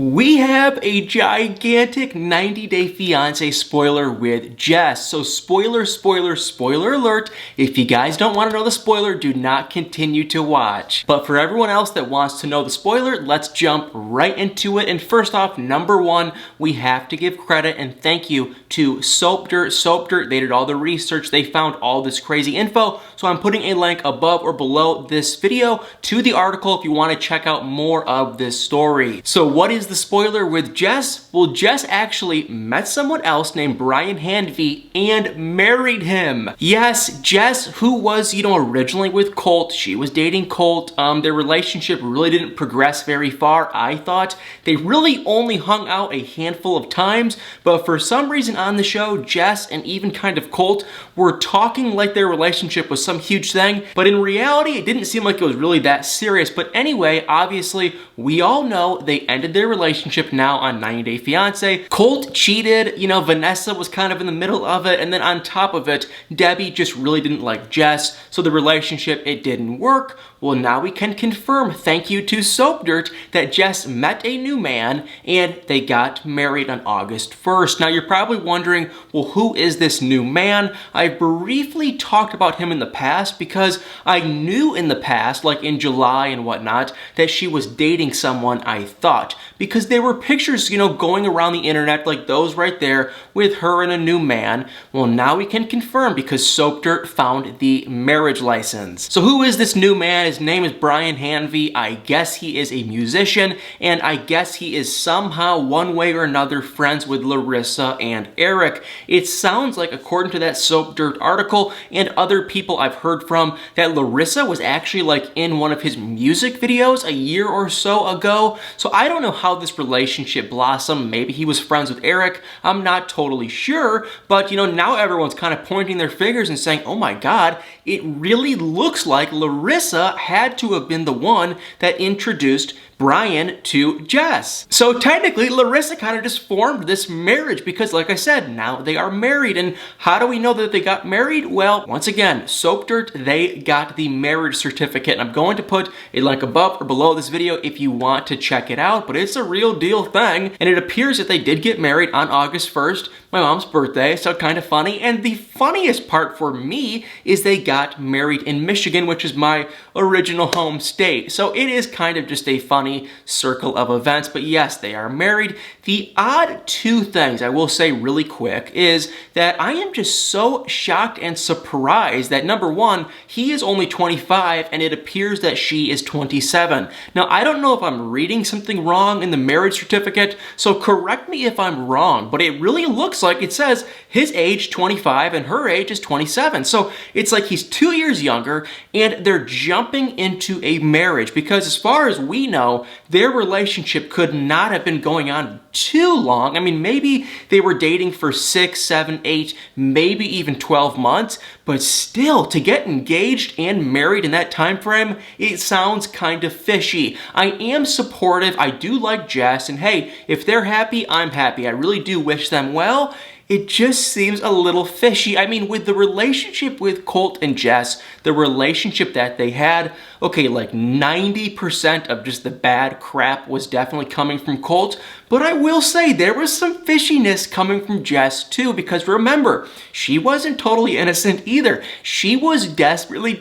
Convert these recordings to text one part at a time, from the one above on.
We have a gigantic 90-day fiance spoiler with Jess. So spoiler alert. If you guys don't want to know the spoiler, do not continue to watch. But for everyone else that wants to know the spoiler, let's jump right into it. And first off, number one, we have to give credit and thank you to Soap Dirt. Soap Dirt, they did all the research. They found all this crazy info. So I'm putting a link above or below this video to the article if you want to check out more of this story. So what is the spoiler with Jess? Well, Jess actually met someone else named Brian Hanvy and married him. Yes, Jess, who was, originally with Colt. She was dating Colt. Their relationship really didn't progress very far, I thought. They really only hung out a handful of times, but for some reason on the show, Jess and even kind of Colt were talking like their relationship was some huge thing, but in reality, it didn't seem like it was really that serious. But anyway, obviously, we all know they ended their relationship now on 90 Day Fiance. Colt cheated, Vanessa was kind of in the middle of it, and then on top of it, Debbie just really didn't like Jess, so the relationship, it didn't work. Well, now we can confirm, thank you to Soap Dirt, that Jess met a new man and they got married on August 1st. Now you're probably wondering, well, who is this new man? I briefly talked about him in the past because I knew in the past, like in July and whatnot, that she was dating someone, I thought, because there were pictures, going around the internet like those right there with her and a new man. Well, now we can confirm because Soap Dirt found the marriage license. So who is this new man? His name is Brian Hanvy. I guess he is a musician, and I guess he is somehow, one way or another, friends with Larissa and Eric. It sounds like, according to that Soap Dirt article and other people I've heard from, that Larissa was actually like in one of his music videos a year or so ago. So I don't know how this relationship blossomed. Maybe he was friends with Eric. I'm not totally sure, but now everyone's kind of pointing their fingers and saying, oh my God, it really looks like Larissa had to have been the one that introduced Brian to Jess. So technically, Larissa kind of just formed this marriage because, like I said, now they are married. And how do we know that they got married? Well, once again, Soap Dirt, they got the marriage certificate. And I'm going to put a link above or below this video if you want to check it out, but it's a real deal thing. And it appears that they did get married on August 1st, my mom's birthday, so kind of funny. And the funniest part for me is they got married in Michigan, which is my original home state. So it is kind of just a funny circle of events, but yes, they are married. The odd two things I will say really quick is that I am just so shocked and surprised that number one, he is only 25 and it appears that she is 27. Now, I don't know if I'm reading something wrong in the marriage certificate, so correct me if I'm wrong, but it really looks like it says his age 25 and her age is 27. So it's like he's 2 years younger and they're jumping into a marriage because as far as we know, their relationship could not have been going on too long. I mean, maybe they were dating for 6, 7, 8, maybe even 12 months, but still, to get engaged and married in that time frame, it sounds kind of fishy. I am supportive. I do like Jess, and hey, if they're happy, I'm happy. I really do wish them well. It just seems a little fishy. I mean, with the relationship with Colt and Jess, the relationship that they had, okay, like 90% of just the bad crap was definitely coming from Colt, but I will say there was some fishiness coming from Jess too, because remember, she wasn't totally innocent either. She was desperately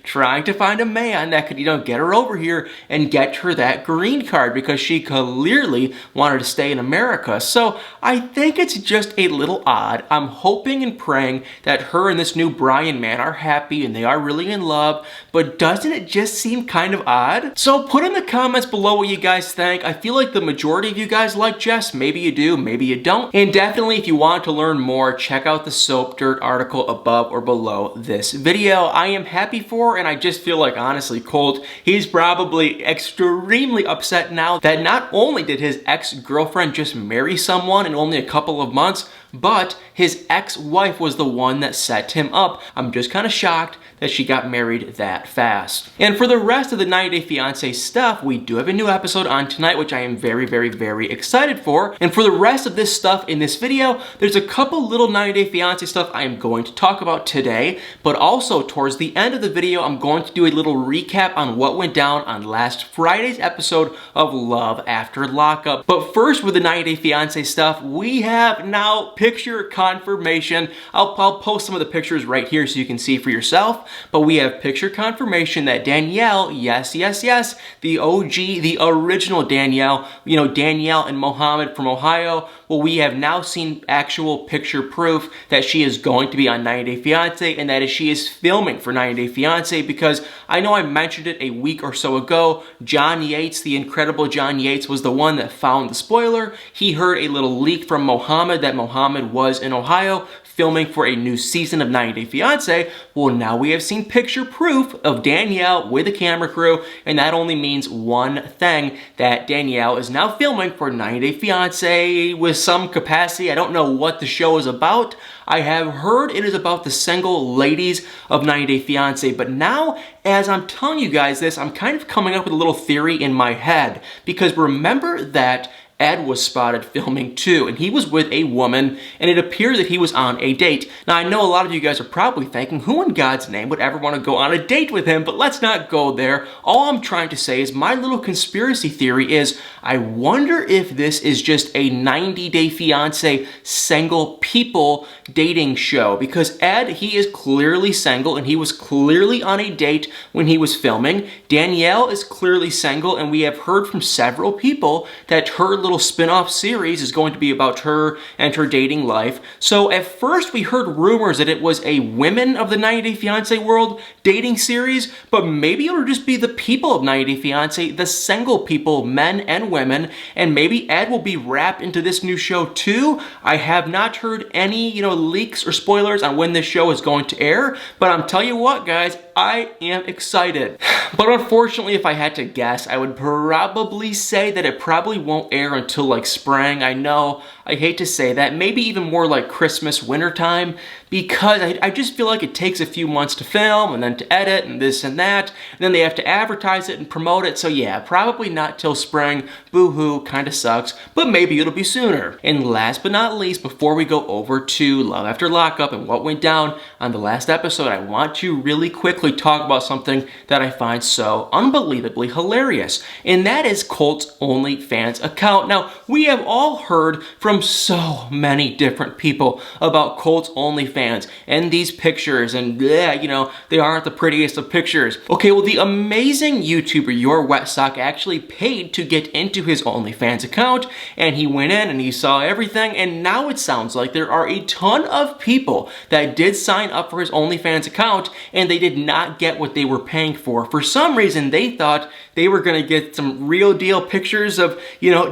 trying to find a man that could, get her over here and get her that green card because she clearly wanted to stay in America. So I think it's just a little odd. I'm hoping and praying that her and this new Brian man are happy and they are really in love, but doesn't it just seem kind of odd? So put in the comments below what you guys think. I feel like the majority of you guys like Jess. Maybe you do, maybe you don't. And definitely if you want to learn more, check out the Soap Dirt article above or below this video. I am happy for her, and I just feel like, honestly, Colt, he's probably extremely upset now that not only did his ex-girlfriend just marry someone in only a couple of months, but his ex-wife was the one that set him up. I'm just kind of shocked that she got married that fast. And for the rest of the 90 Day Fiance stuff, we do have a new episode on tonight, which I am very, very, very excited for. And for the rest of this stuff in this video, there's a couple little 90 Day Fiance stuff I am going to talk about today, but also towards the end of the video, I'm going to do a little recap on what went down on last Friday's episode of Love After Lockup. But first, with the 90 Day Fiance stuff, we have now picture confirmation. I'll post some of the pictures right here so you can see for yourself, but we have picture confirmation that Danielle, yes, the OG, the original Danielle, you know, Danielle and Mohammed from Ohio, well, we have now seen actual picture proof that she is going to be on 90 Day Fiance, and that is she is filming for 90 Day Fiance, because I know I mentioned it a week or so ago. John Yates, the incredible John Yates, was the one that found the spoiler. He heard a little leak from Mohammed that Mohammed was in Ohio filming for a new season of 90 Day Fiance. Well, now we have seen picture proof of Danielle with a camera crew, and that only means one thing, that Danielle is now filming for 90 Day Fiance with some capacity. I don't know what the show is about. I have heard it is about the single ladies of 90 Day Fiance, but now, as I'm telling you guys this, I'm kind of coming up with a little theory in my head, because remember that Ed was spotted filming too, and he was with a woman, and it appeared that he was on a date. Now, I know a lot of you guys are probably thinking, who in God's name would ever want to go on a date with him? But let's not go there. All I'm trying to say is my little conspiracy theory is, I wonder if this is just a 90 Day Fiance single people dating show, because Ed, he is clearly single, and he was clearly on a date when he was filming. Danielle is clearly single, and we have heard from several people that her little spin-off series is going to be about her and her dating life. So at first we heard rumors that it was a women of the 90 Day Fiance world dating series, but maybe it'll just be the people of 90 Day Fiance, the single people, men and women, and maybe Ed will be wrapped into this new show too. I have not heard any, leaks or spoilers on when this show is going to air, but I'm telling you what, guys, I am excited. But unfortunately, if I had to guess, I would probably say that it probably won't air until like spring. I know, I hate to say that, maybe even more like Christmas, winter time, because I just feel like it takes a few months to film and then to edit and this and that, and then they have to advertise it and promote it. So yeah, probably not till spring. Boo-hoo, kind of sucks, but maybe it'll be sooner. And last but not least, before we go over to Love After Lockup and what went down on the last episode, I want to really quickly talk about something that I find so unbelievably hilarious, and that is Colt's OnlyFans account. Now, we have all heard from so many different people about Colt's OnlyFans and these pictures, and yeah, they aren't the prettiest of pictures. Okay, well, the amazing YouTuber Your Wet Sock actually paid to get into his OnlyFans account, and he went in and he saw everything, and now it sounds like there are a ton of people that did sign up for his OnlyFans account, and they did not get what they were paying for. For some reason, they thought they were gonna get some real deal pictures of,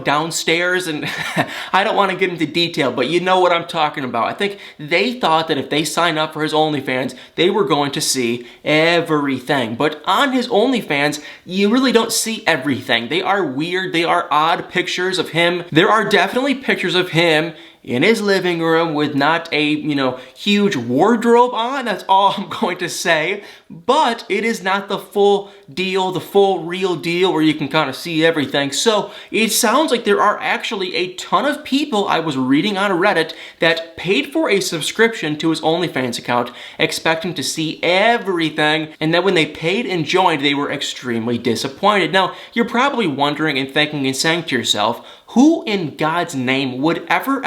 downstairs, and I don't want to get into detail, but you know what I'm talking about. I think they thought that if they signed up for his OnlyFans, they were going to see everything. But on his OnlyFans, you really don't see everything. They are weird, they are odd pictures of him. There are definitely pictures of him in his living room with not a, huge wardrobe on. That's all I'm going to say. But it is not the full deal, the full real deal where you can kind of see everything. So it sounds like there are actually a ton of people, I was reading on Reddit, that paid for a subscription to his OnlyFans account, expecting to see everything. And then when they paid and joined, they were extremely disappointed. Now, you're probably wondering and thinking and saying to yourself, who in God's name would ever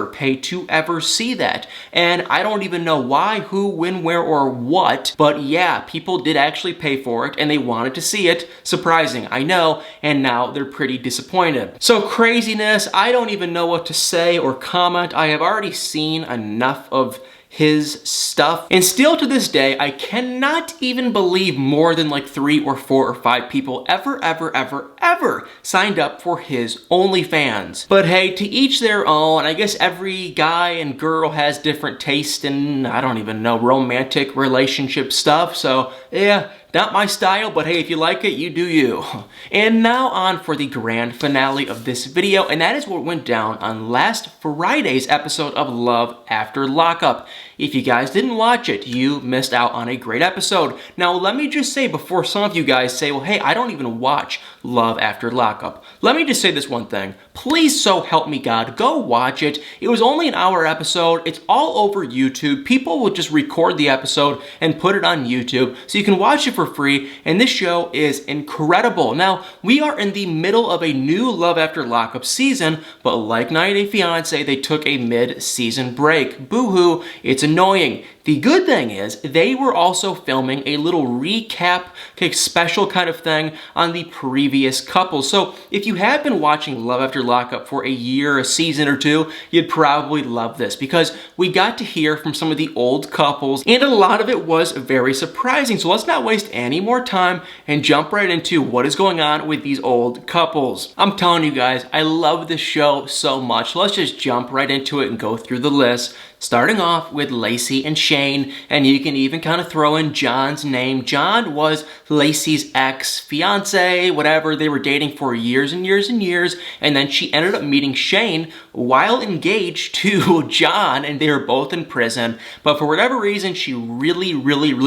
pay to ever see that? And I don't even know why, who, when, where, or what, but yeah, people did actually pay for it and they wanted to see it. Surprising, I know, and now they're pretty disappointed. So craziness, I don't even know what to say or comment. I have already seen enough of his stuff. And still to this day, I cannot even believe more than like 3 or 4 or 5 people ever signed up for his OnlyFans. But hey, to each their own. I guess every guy and girl has different taste in, I don't even know, romantic relationship stuff. So yeah, not my style, but hey, if you like it, you do you. And now on for the grand finale of this video, and that is what went down on last Friday's episode of Love After Lockup. If you guys didn't watch it, you missed out on a great episode. Now, let me just say before some of you guys say, well, hey, I don't even watch Love After Lockup. Let me just say this one thing. Please, so help me God, go watch it. It was only an hour episode. It's all over YouTube. People will just record the episode and put it on YouTube so you can watch it for free. And this show is incredible. Now, we are in the middle of a new Love After Lockup season, but like 90 Day Fiance, they took a mid-season break. Boo-hoo, it's annoying. The good thing is they were also filming a little recap, special kind of thing on the previous couples. So if you have been watching Love After Lockup for a year, a season or two, you'd probably love this because we got to hear from some of the old couples and a lot of it was very surprising. So let's not waste any more time and jump right into what is going on with these old couples. I'm telling you guys, I love this show so much. Let's just jump right into it and go through the list. Starting off with Lacey and Shane, and you can even kind of throw in John's name. John was Lacey's ex-fiance, whatever. They were dating for years and years and years, and then she ended up meeting Shane while engaged to John, and they were both in prison. But for whatever reason, she really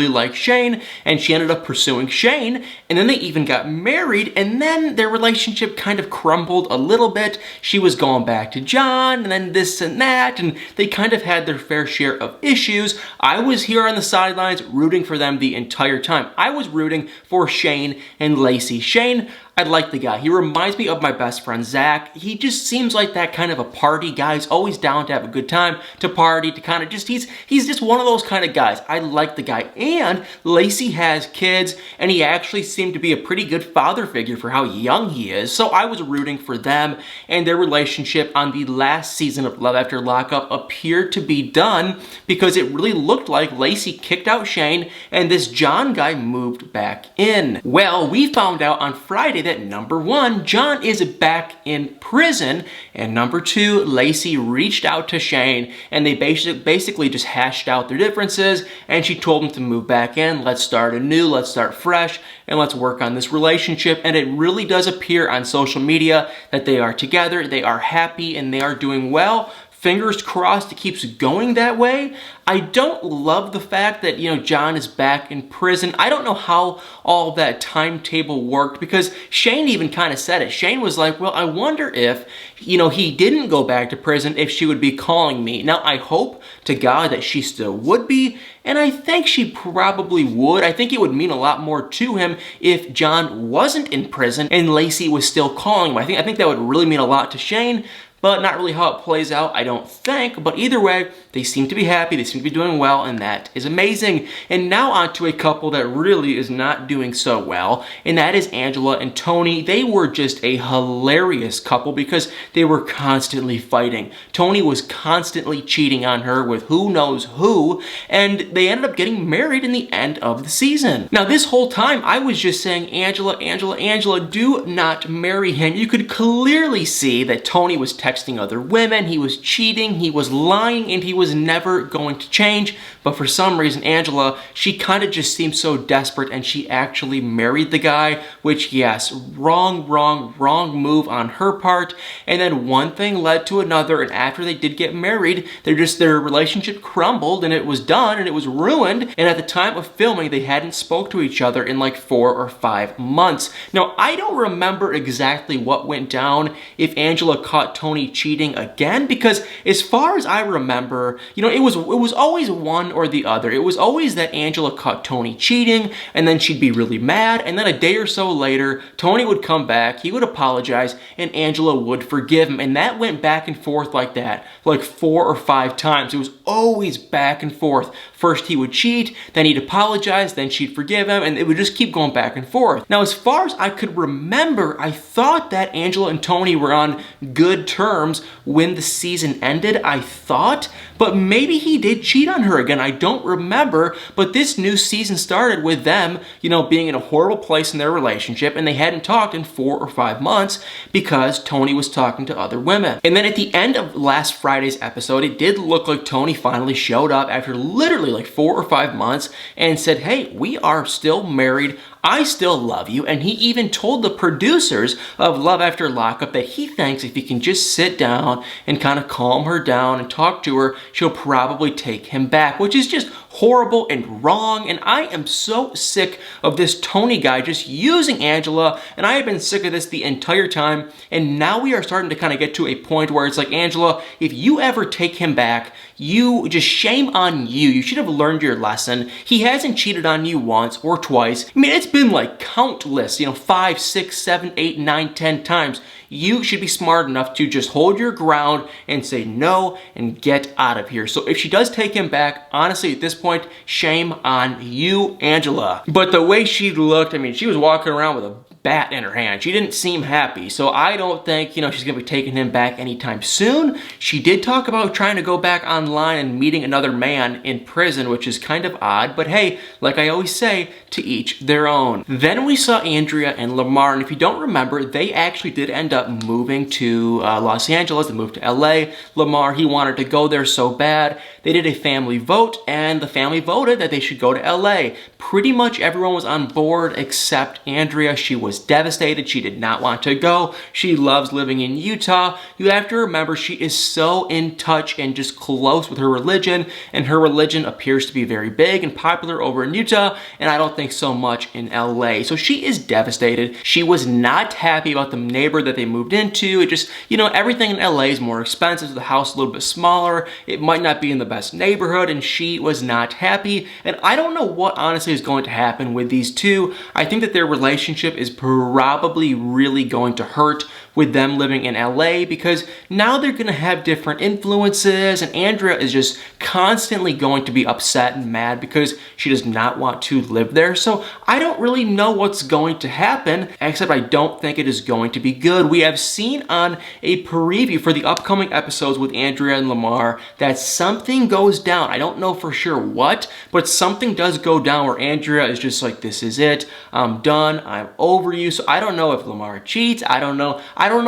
liked Shane, and she ended up pursuing Shane, and then they even got married, and then their relationship kind of crumbled a little bit. She was going back to John, and then this and that, and they kind of had their fair share of issues. I was here on the sidelines rooting for them the entire time. I was rooting for Shane and Lacey. Shane, I like the guy. He reminds me of my best friend, Zach. He just seems like that kind of a party guy. He's always down to have a good time, to party, to kind of just, he's just one of those kind of guys. I like the guy. And Lacey has kids, and he actually seemed to be a pretty good father figure for how young he is. So I was rooting for them, and their relationship on the last season of Love After Lockup appeared to be done because it really looked like Lacey kicked out Shane, and this John guy moved back in. Well, we found out on Friday that number one, John is back in prison, and number two, Lacey reached out to Shane, and they basically just hashed out their differences, and she told him to move back in. Let's start anew, let's start fresh, and let's work on this relationship. And it really does appear on social media that they are together, they are happy, and they are doing well. Fingers crossed it keeps going that way. I don't love the fact that, John is back in prison. I don't know how all that timetable worked because Shane even kind of said it. Shane was like, well, I wonder if, he didn't go back to prison, if she would be calling me. Now, I hope to God that she still would be, and I think she probably would. I think it would mean a lot more to him if John wasn't in prison and Lacey was still calling him. I think that would really mean a lot to Shane. But not really how it plays out, I don't think. But either way, they seem to be happy, they seem to be doing well, and that is amazing. And now on to a couple that really is not doing so well, and that is Angela and Tony. They were just a hilarious couple because they were constantly fighting. Tony was constantly cheating on her with who knows who, and they ended up getting married in the end of the season. Now, this whole time, I was just saying, Angela, do not marry him. You could clearly see that Tony was texting other women, he was cheating, he was lying, and he was never going to change. But for some reason, Angela, she kind of just seemed so desperate and she actually married the guy, which yes, wrong move on her part. And then one thing led to another, and after they did get married, their relationship crumbled and it was done and it was ruined. And at the time of filming, they hadn't spoke to each other in like 4 or 5 months. Now, I don't remember exactly what went down if Angela caught Tony cheating again, because as far as I remember, it was always one or the other. It was always that Angela caught Tony cheating and then she'd be really mad, and then a day or so later, Tony would come back, he would apologize, and Angela would forgive him. And that went back and forth like that, like 4 or 5 times. It was always back and forth. First he would cheat, then he'd apologize, then she'd forgive him, and it would just keep going back and forth. Now, as far as I could remember, I thought that Angela and Tony were on good terms when the season ended, I thought, but maybe he did cheat on her again. I don't remember, but this new season started with them, being in a horrible place in their relationship, and they hadn't talked in 4 or 5 months because Tony was talking to other women. And then at the end of last Friday's episode, it did look like Tony finally showed up after literally like 4 or 5 months and said, hey, we are still married. I still love you. And he even told the producers of Love After Lockup that he thinks if he can just sit down and kind of calm her down and talk to her, she'll probably take him back, which is just horrible and wrong. And I am so sick of this Tony guy just using Angela, and I have been sick of this the entire time. And now we are starting to kind of get to a point where it's like, Angela, if you ever take him back, you just shame on you. You should have learned your lesson. He hasn't cheated on you once or twice. I mean, it's been like countless, 5, 6, 7, 8, 9, 10 times. You should be smart enough to just hold your ground and say no and get out of here. So if she does take him back, honestly, at this point, shame on you, Angela. But the way she looked, I mean, she was walking around with a bat in her hand. She didn't seem happy. So I don't think, she's gonna be taking him back anytime soon. She did talk about trying to go back online and meeting another man in prison, which is kind of odd, but hey, like I always say, to each their own. Then we saw Andrea and Lamar, and if you don't remember, they actually did end up moving to Los Angeles. They moved to LA. Lamar, he wanted to go there so bad. They did a family vote, and the family voted that they should go to LA. Pretty much everyone was on board except Andrea. She was devastated. She did not want to go. She loves living in Utah. You have to remember, she is so in touch and just close with her religion, and her religion appears to be very big and popular over in Utah, and I don't think so much in LA. So she is devastated. She was not happy about the neighbor that they moved into. It just, everything in LA is more expensive, so the house is a little bit smaller. It might not be in the best neighborhood, and she was not happy. And I don't know what honestly is going to happen with these two. I think that their relationship is probably really going to hurt with them living in LA, because now they're going to have different influences, and Andrea is just constantly going to be upset and mad because she does not want to live there. So I don't really know what's going to happen, except I don't think it is going to be good. We have seen on a preview for the upcoming episodes with Andrea and Lamar that something goes down. I don't know for sure what, but something does go down where Andrea is just like, this is it. I'm done. I'm over you. So I don't know if Lamar cheats. I don't know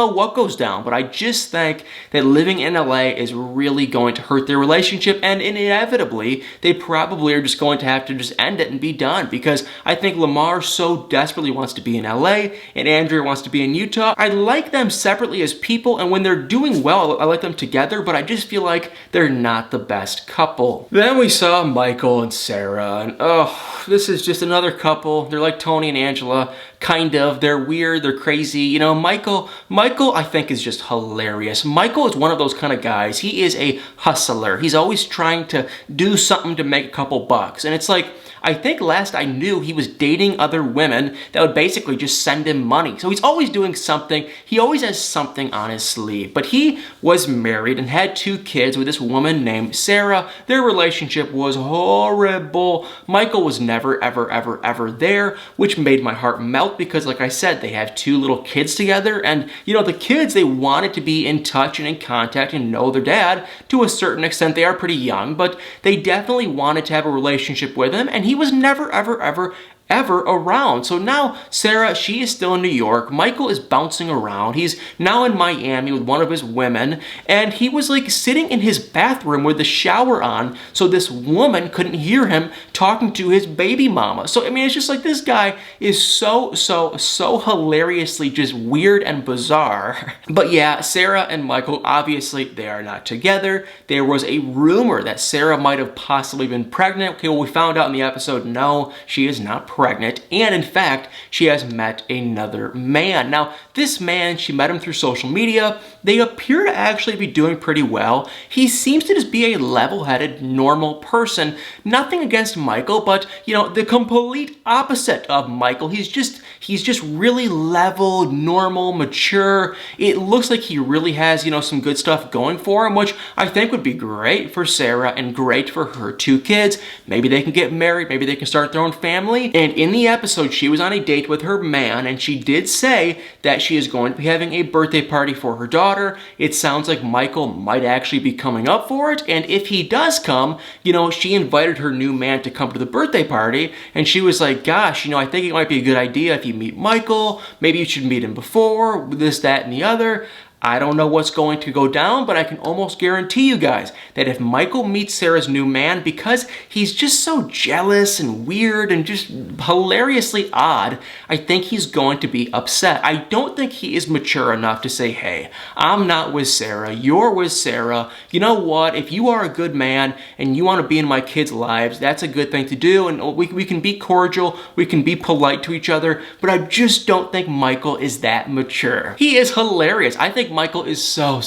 what goes down, but I just think that living in LA is really going to hurt their relationship, and inevitably, they probably are just going to have to just end it and be done, because I think Lamar so desperately wants to be in LA, and Andrea wants to be in Utah. I like them separately as people, and when they're doing well, I like them together, but I just feel like they're not the best couple. Then we saw Michael and Sarah, and oh, this is just another couple. They're like Tony and Angela, kind of. They're weird, they're crazy. Michael, I think, is just hilarious. Michael is one of those kind of guys. He is a hustler. He's always trying to do something to make a couple bucks. And it's like, I think last I knew, he was dating other women that would basically just send him money. So he's always doing something. He always has something on his sleeve. But he was married and had 2 kids with this woman named Sarah. Their relationship was horrible. Michael was never, ever, ever, ever there, which made my heart melt because, like I said, they have 2 little kids together. And, the kids, they wanted to be in touch and in contact and know their dad to a certain extent. They are pretty young, but they definitely wanted to have a relationship with him. And he was never, ever, ever around. So now Sarah, she is still in New York. Michael is bouncing around. He's now in Miami with one of his women, and he was like sitting in his bathroom with the shower on so this woman couldn't hear him talking to his baby mama. So I mean, it's just like, this guy is so hilariously just weird and bizarre. But yeah, Sarah and Michael, obviously they are not together. There was a rumor that Sarah might have possibly been pregnant. Okay, well, we found out in the episode, no, she is not pregnant, and in fact, she has met another man. Now, this man, she met him through social media. They appear to actually be doing pretty well. He seems to just be a level-headed, normal person. Nothing against Michael, but, the complete opposite of Michael. He's just really level, normal, mature. It looks like he really has, some good stuff going for him, which I think would be great for Sarah and great for her 2 kids. Maybe they can get married. Maybe they can start their own family. And in the episode, she was on a date with her man, and she did say that she is going to be having a birthday party for her daughter. It sounds like Michael might actually be coming up for it, and if he does come, she invited her new man to come to the birthday party, and she was like, gosh, I think it might be a good idea if you meet Michael. Maybe you should meet him before, this, that, and the other. I don't know what's going to go down, but I can almost guarantee you guys that if Michael meets Sarah's new man, because he's just so jealous and weird and just hilariously odd, I think he's going to be upset. I don't think he is mature enough to say, hey, I'm not with Sarah, you're with Sarah. You know what? If you are a good man and you want to be in my kids' lives, that's a good thing to do, and we can be cordial, we can be polite to each other, but I just don't think Michael is that mature. He is hilarious. I think Michael is so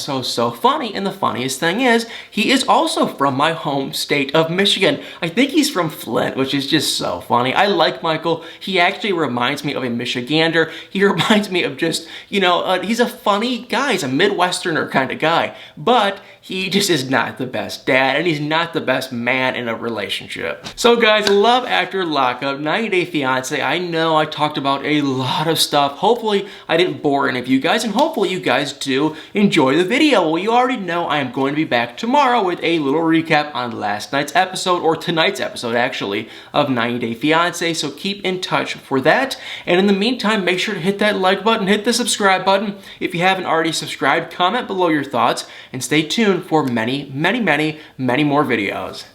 funny, and the funniest thing is, he is also from my home state of Michigan. I think he's from Flint, which is just so funny. I like Michael. He actually reminds me of a Michigander. He reminds me of just, you know, he's a funny guy. He's a Midwesterner kind of guy, but he just is not the best dad, and he's not the best man in a relationship. So guys, love after lockup, 90 Day Fiance. I know I talked about a lot of stuff. Hopefully I didn't bore any of you guys, and hopefully you guys do enjoy the video. Well, you already know I am going to be back tomorrow with a little recap on last night's episode, or tonight's episode actually, of 90 Day Fiance, so keep in touch for that. And in the meantime, make sure to hit that like button, hit the subscribe button. If you haven't already subscribed, comment below your thoughts, and stay tuned for many more videos.